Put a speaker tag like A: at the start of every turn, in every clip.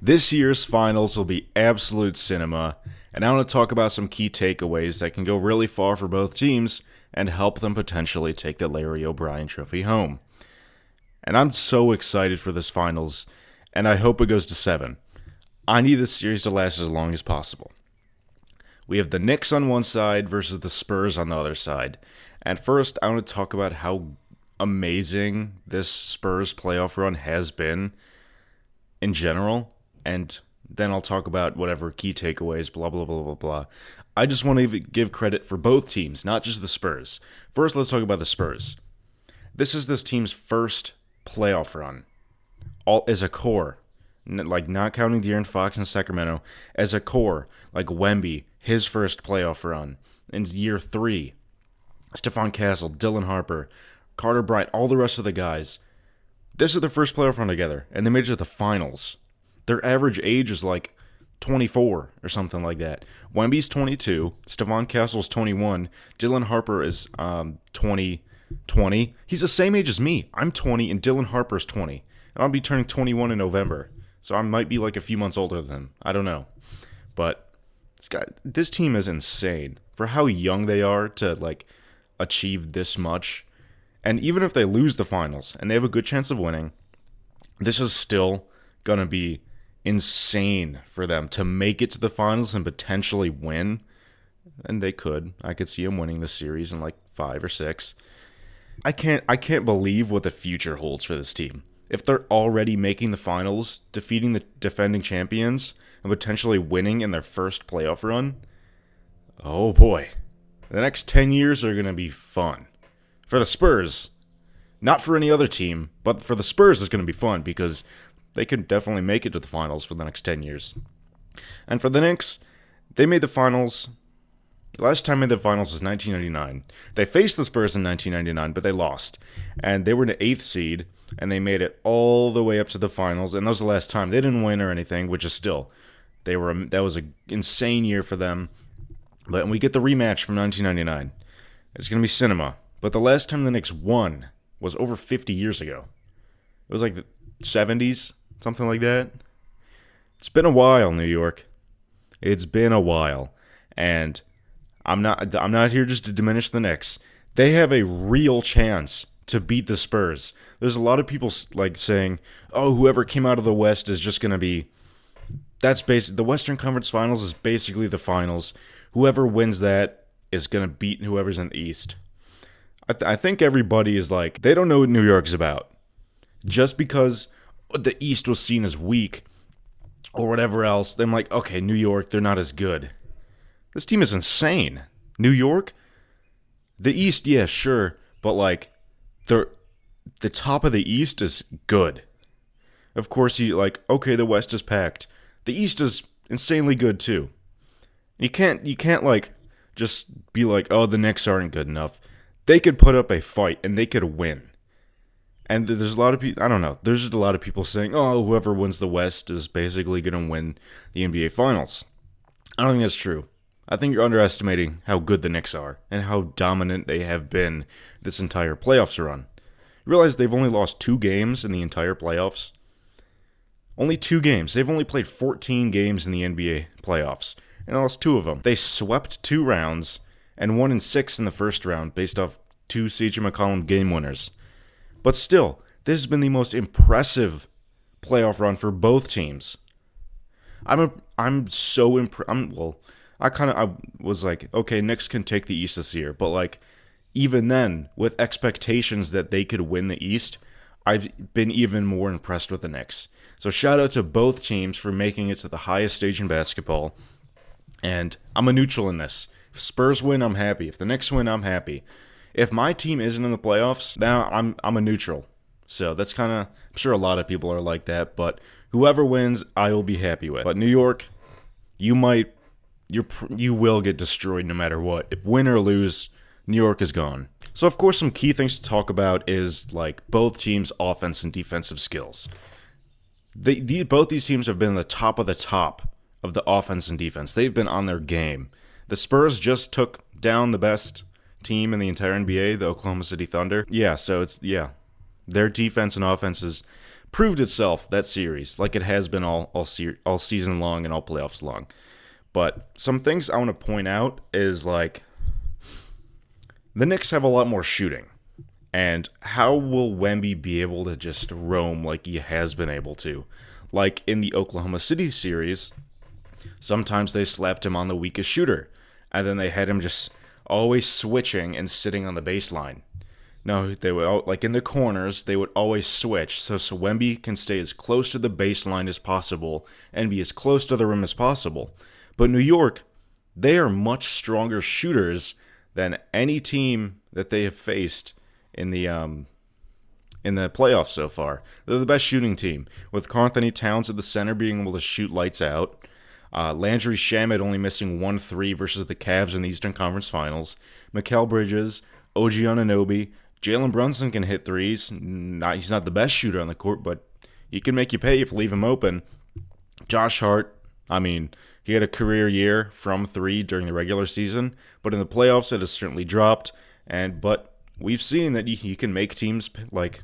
A: This year's finals will be absolute cinema, and I want to talk about some key takeaways that can go really far for both teams and help them potentially take the Larry O'Brien Trophy home. And I'm so excited for this finals, and I hope it goes to 7. I need this series to last as long as possible. We have the Knicks on one side versus the Spurs on the other side. And first, I want to talk about how amazing this Spurs playoff run has been in general, and then I'll talk about whatever key takeaways, blah, blah, blah, blah, blah. I just want to give credit for both teams, not just the Spurs. First, let's talk about the Spurs. This is this team's first playoff run, all as a core, like not counting De'Aaron Fox in Sacramento, as a core, like Wemby, his first playoff run in year 3. Stephon Castle, Dylan Harper, Carter Bryant, all the rest of the guys. This is their first playoff run together, and they made it to the finals. Their average age is like 24 or something like that. Wemby's 22, Stephon Castle's 21, Dylan Harper is 20. He's the same age as me. I'm 20, and Dylan Harper's 20. And I'll be turning 21 in November, so I might be like a few months older than him. I don't know. But this team is insane for how young they are to like achieve this much. And even if they lose the finals and they have a good chance of winning, this is still going to be insane for them to make it to the finals and potentially win. And they could. I could see them winning this series in like 5 or 6. I can't believe what the future holds for this team. If they're already making the finals, defeating the defending champions, and potentially winning in their first playoff run, oh boy. The next 10 years are going to be fun. For the Spurs, not for any other team, but for the Spurs it's going to be fun because they could definitely make it to the finals for the next 10 years. And for the Knicks, they made the finals. The last time they made the finals was 1999. They faced the Spurs in 1999, but they lost. And they were an 8th seed, and they made it all the way up to the finals. And that was the last time. They didn't win or anything, which is still, that was an insane year for them. But we get the rematch from 1999. It's going to be cinema. But the last time the Knicks won was over 50 years ago. It was like the 70s, something like that. It's been a while, New York. It's been a while. And I'm not here just to diminish the Knicks. They have a real chance to beat the Spurs. There's a lot of people like saying, "Oh, whoever came out of the West is just going to be." That's basically the Western Conference Finals is basically the finals. Whoever wins that is going to beat whoever's in the East. I think everybody is like, they don't know what New York's about. Just because the East was seen as weak or whatever else, they're like, okay, New York, they're not as good. This team is insane. New York, the East, yeah, sure, but like, the top of the East is good. Of course, you like, okay, the West is packed. The East is insanely good too. You can't like just be like, oh, the Knicks aren't good enough. They could put up a fight and they could win. And there's a lot of people, I don't know, there's just a lot of people saying, oh, whoever wins the West is basically going to win the NBA Finals. I don't think that's true. I think you're underestimating how good the Knicks are and how dominant they have been this entire playoffs run. You realize they've only lost 2 games in the entire playoffs? Only 2 games. They've only played 14 games in the NBA playoffs and lost 2 of them. They swept 2 rounds and 1 in 6 in the first round based off 2 CJ McCollum game winners. But still, this has been the most impressive playoff run for both teams. I'm so impressed. I was like, okay, Knicks can take the East this year, but like, even then, with expectations that they could win the East, I've been even more impressed with the Knicks. So shout out to both teams for making it to the highest stage in basketball. And I'm a neutral in this. If Spurs win, I'm happy. If the Knicks win, I'm happy. If my team isn't in the playoffs, now I'm a neutral. So that's kind of, I'm sure a lot of people are like that, but whoever wins, I will be happy with. But New York, you will get destroyed no matter what. If win or lose, New York is gone. So of course, some key things to talk about is like both teams' offense and defensive skills. Both these teams have been the top of the offense and defense. They've been on their game. The Spurs just took down the best team in the entire NBA, the Oklahoma City Thunder. Yeah, so their defense and offense is proved itself that series, like it has been all season long and all playoffs long. But some things I want to point out is like the Knicks have a lot more shooting. And how will Wemby be able to just roam like he has been able to? Like in the Oklahoma City series, sometimes they slapped him on the weakest shooter, and then they had him just always switching and sitting on the baseline. No, they would like in the corners. They would always switch, so Wemby can stay as close to the baseline as possible and be as close to the rim as possible. But New York, they are much stronger shooters than any team that they have faced in the playoffs so far. They're the best shooting team, with Karl Anthony Towns at the center being able to shoot lights out. Landry Shamet only missing 1 3 versus the Cavs in the Eastern Conference Finals. Mikal Bridges, OG Anunoby, Jalen Brunson can hit threes. He's not the best shooter on the court, but he can make you pay if you leave him open. Josh Hart, he had a career year from 3 during the regular season, but in the playoffs it has certainly dropped. But we've seen that he can make teams like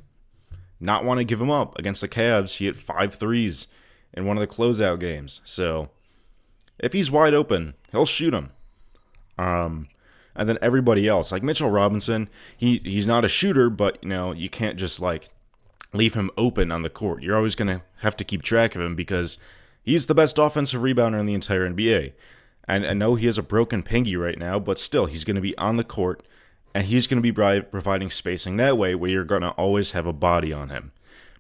A: not want to give him up. Against the Cavs, he hit 5 threes in one of the closeout games. So if he's wide open, he'll shoot him. And then everybody else, like Mitchell Robinson, he's not a shooter, but you can't just like leave him open on the court. You're always going to have to keep track of him because he's the best offensive rebounder in the entire NBA. And I know he has a broken pinky right now, but still, he's going to be on the court, and he's going to be providing spacing that way where you're going to always have a body on him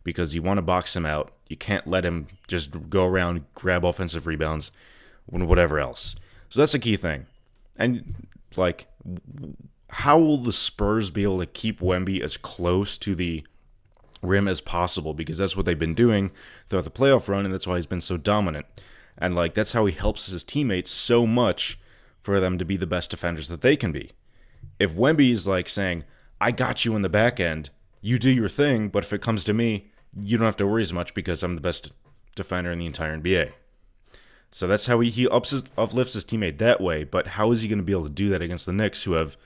A: because you want to box him out. You can't let him just go around, grab offensive rebounds, whatever else. So that's a key thing. And, like, how will the Spurs be able to keep Wemby as close to the rim as possible? Because that's what they've been doing throughout the playoff run, and that's why he's been so dominant. And, like, that's how he helps his teammates so much for them to be the best defenders that they can be. If Wemby is, like, saying, I got you in the back end, you do your thing, but if it comes to me, you don't have to worry as much because I'm the best defender in the entire NBA. So that's how he uplifts his teammate that way, but how is he going to be able to do that against the Knicks, who have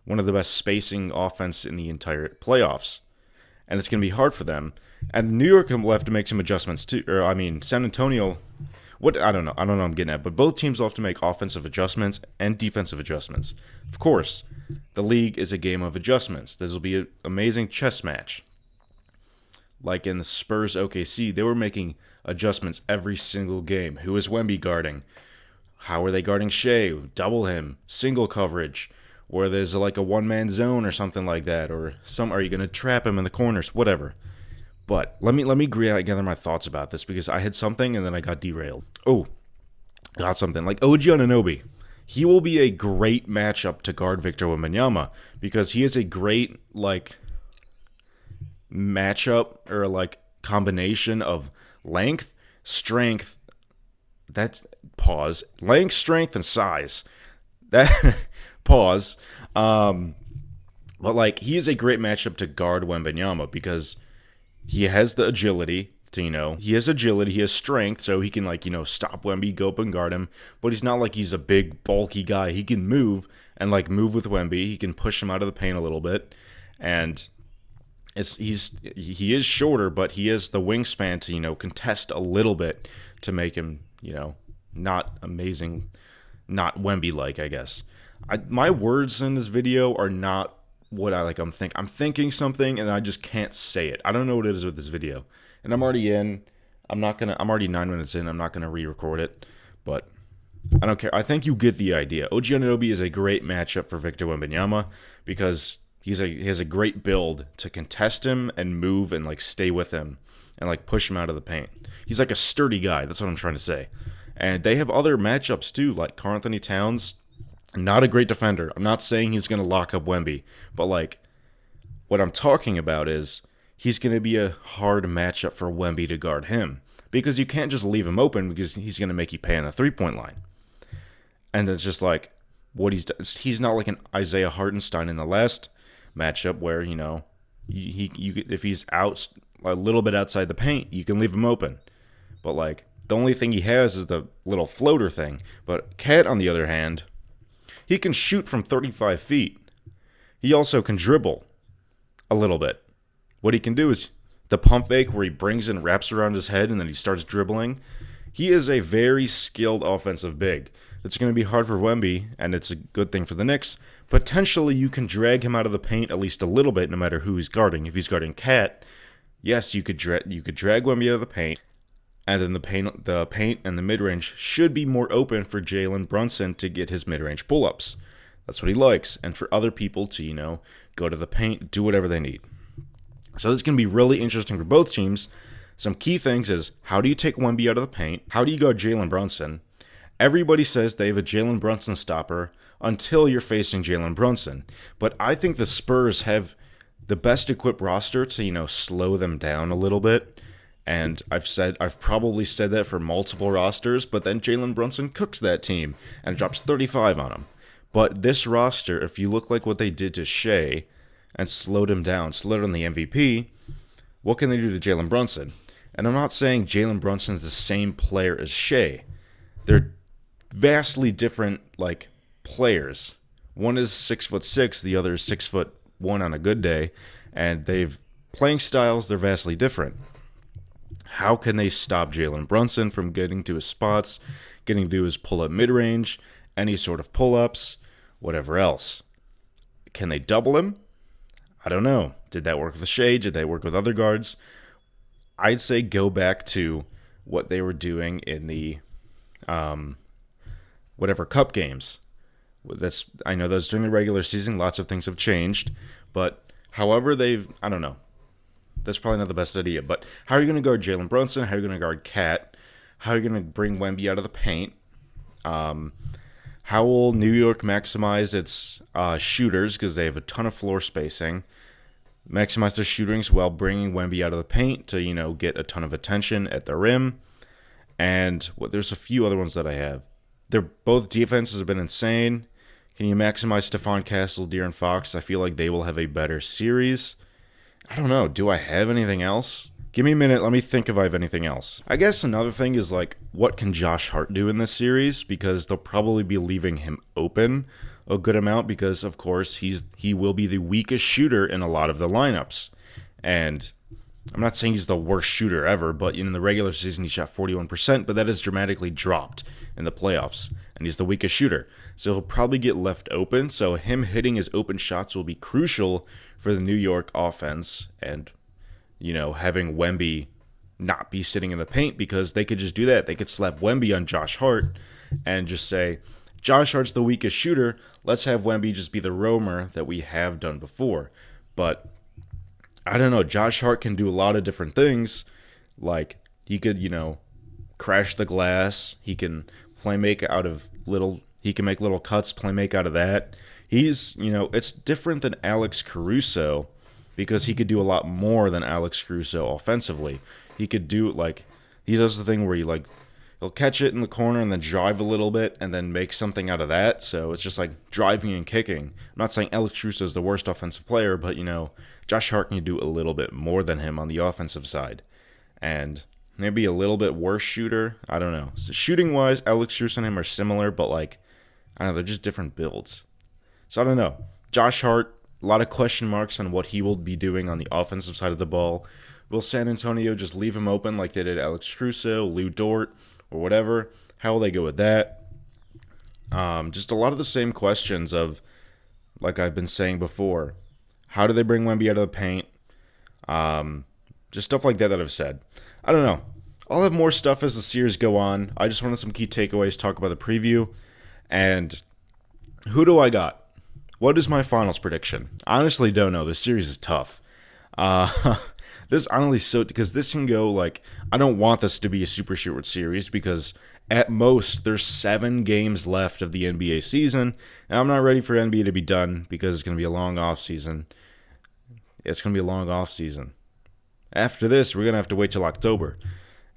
A: one of the best spacing offense in the entire playoffs? And it's going to be hard for them. And New York will have to make some adjustments too. San Antonio, I don't know what I'm getting at, but both teams will have to make offensive adjustments and defensive adjustments. Of course, the league is a game of adjustments. This will be an amazing chess match. Like in the Spurs OKC, they were making adjustments every single game. Who is Wemby guarding? How are they guarding Shea? Double him, single coverage, or there's like a one-man zone or something like that, or are you going to trap him in the corners? Whatever. But let me gather my thoughts about this because I had something and then I got derailed. Oh, got something. Like OG Anunoby. He will be a great matchup to guard Victor Wembanyama because he is a great matchup or combination of length, strength, length, strength, and size. That pause. But he is a great matchup to guard Wembanyama because he has the agility he has strength, so he can stop Wemby, go up and guard him. But he's not like he's a big bulky guy. He can move and move with Wemby. He can push him out of the paint a little bit, and he is shorter, but he has the wingspan to contest a little bit to make him not amazing, not Wemby I guess. My words in this video are not what I'm thinking something and I just can't say it. I don't know what it is with this video. And I'm already 9 minutes in. I'm not going to re-record it, but I don't care. I think you get the idea. OG Anunoby is a great matchup for Victor Wembanyama because he has a great build to contest him and move and stay with him and push him out of the paint. He's a sturdy guy. That's what I'm trying to say. And they have other matchups too, like Karl Anthony Towns. Not a great defender. I'm not saying he's going to lock up Wemby, but what I'm talking about is he's going to be a hard matchup for Wemby to guard him because you can't just leave him open because he's going to make you pay on the three-point line. And it's just what he's done. He's not like an Isaiah Hartenstein in the last matchup where if he's out a little bit outside the paint, you can leave him open. But the only thing he has is the little floater thing. But Cat, on the other hand, he can shoot from 35 feet. He also can dribble a little bit. What he can do is the pump fake where he brings and wraps around his head and then he starts dribbling. He is a very skilled offensive big. It's going to be hard for Wemby, and it's a good thing for the Knicks. Potentially, you can drag him out of the paint at least a little bit, no matter who he's guarding. If he's guarding Cat, yes, you could drag Wemby out of the paint, and then the paint and the mid range should be more open for Jalen Brunson to get his mid range pull ups. That's what he likes, and for other people to go to the paint, do whatever they need. So this is going to be really interesting for both teams. Some key things is, how do you take Wemby out of the paint? How do you guard Jalen Brunson? Everybody says they have a Jalen Brunson stopper until you're facing Jalen Brunson. But I think the Spurs have the best equipped roster to, slow them down a little bit. And I've probably said that for multiple rosters, but then Jalen Brunson cooks that team and drops 35 on them. But this roster, if you look like what they did to Shea and slowed him down, slowed on the MVP, what can they do to Jalen Brunson? And I'm not saying Jalen Brunson's the same player as Shea. They're vastly different, players. One is 6'6", the other is 6'1" on a good day, and they've playing styles. They're vastly different. How can they stop Jalen Brunson from getting to his spots, getting to his pull-up mid-range, any sort of pull-ups, whatever else? Can they double him? I don't know. Did that work with Shea? Did they work with other guards? I'd say go back to what they were doing in the whatever cup games. I know that's during the regular season. Lots of things have changed, but however I don't know. That's probably not the best idea. But how are you going to guard Jalen Brunson? How are you going to guard Cat? How are you going to bring Wemby out of the paint? How will New York maximize its shooters, because they have a ton of floor spacing? Maximize their shootings while bringing Wemby out of the paint to, get a ton of attention at the rim. And there's a few other ones that I have. Both defenses have been insane. Can you maximize Stephon Castle, De'Aaron Fox? I feel like they will have a better series. I don't know. Do I have anything else? Give me a minute. Let me think if I have anything else. I guess another thing is, what can Josh Hart do in this series? Because they'll probably be leaving him open a good amount because, of course, he will be the weakest shooter in a lot of the lineups. And I'm not saying he's the worst shooter ever, but in the regular season he shot 41%, but that has dramatically dropped in the playoffs, and he's the weakest shooter. So he'll probably get left open, so him hitting his open shots will be crucial for the New York offense, and, having Wemby not be sitting in the paint, because they could just do that. They could slap Wemby on Josh Hart and just say, Josh Hart's the weakest shooter, let's have Wemby just be the roamer that we have done before. But I don't know. Josh Hart can do a lot of different things. He could, crash the glass. He can make little cuts, play make out of that. He's, it's different than Alex Caruso because he could do a lot more than Alex Caruso offensively. He could do, he does the thing where he'll catch it in the corner and then drive a little bit and then make something out of that. So it's just driving and kicking. I'm not saying Alex Caruso is the worst offensive player, but, Josh Hart can do a little bit more than him on the offensive side. And maybe a little bit worse shooter. I don't know. So shooting-wise, Alex Caruso and him are similar, but, I don't know, they're just different builds. So I don't know. Josh Hart, a lot of question marks on what he will be doing on the offensive side of the ball. Will San Antonio just leave him open like they did Alex Caruso, Lou Dort, or whatever? How will they go with that? Just a lot of the same questions of, like I've been saying before, how do they bring Wemby out of the paint? Just stuff like that I've said. I don't know. I'll have more stuff as the series go on. I just wanted some key takeaways, talk about the preview. And who do I got? What is my finals prediction? I honestly don't know. This series is tough. This honestly so because this can go I don't want this to be a super short series because at most there's 7 games left of the NBA season, and I'm not ready for NBA to be done because it's going to be a long off season. It's going to be a long off season. After this, we're going to have to wait till October.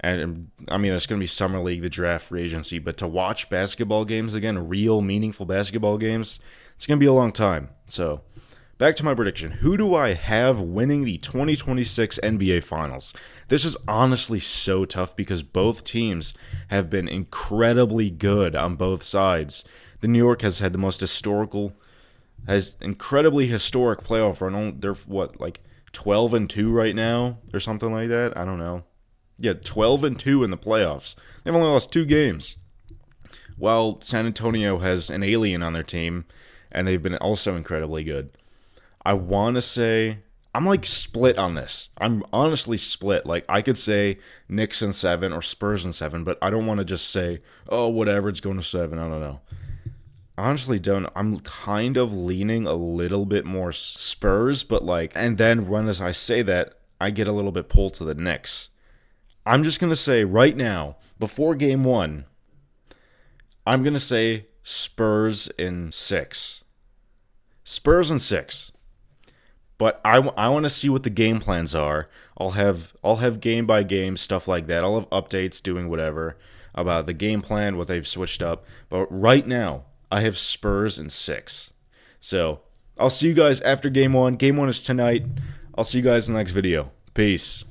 A: And I mean, there's going to be Summer League, the draft, free agency, but to watch basketball games again, real meaningful basketball games, it's going to be a long time. So, back to my prediction. Who do I have winning the 2026 NBA Finals? This is honestly so tough because both teams have been incredibly good on both sides. The New York has had the most incredibly historic playoff run. They're 12-2 right now or something like that. I don't know. Yeah, 12-2 in the playoffs. They've only lost 2 games. While San Antonio has an alien on their team, and they've been also incredibly good. I want to say I'm like split on this. I'm honestly split. Like I could say Knicks in 7 or Spurs in 7, but I don't want to just say, oh, whatever, it's going to 7. I don't know. I honestly don't. I'm kind of leaning a little bit more Spurs, but like, and then when as I say that, I get a little bit pulled to the Knicks. I'm just gonna say right now, before game 1, I'm gonna say Spurs in 6. Spurs in 6. But I want to see what the game plans are. I'll have game by game stuff like that. I'll have updates doing whatever about the game plan, what they've switched up. But right now, I have Spurs in 6. So I'll see you guys after game 1. Game 1 is tonight. I'll see you guys in the next video. Peace.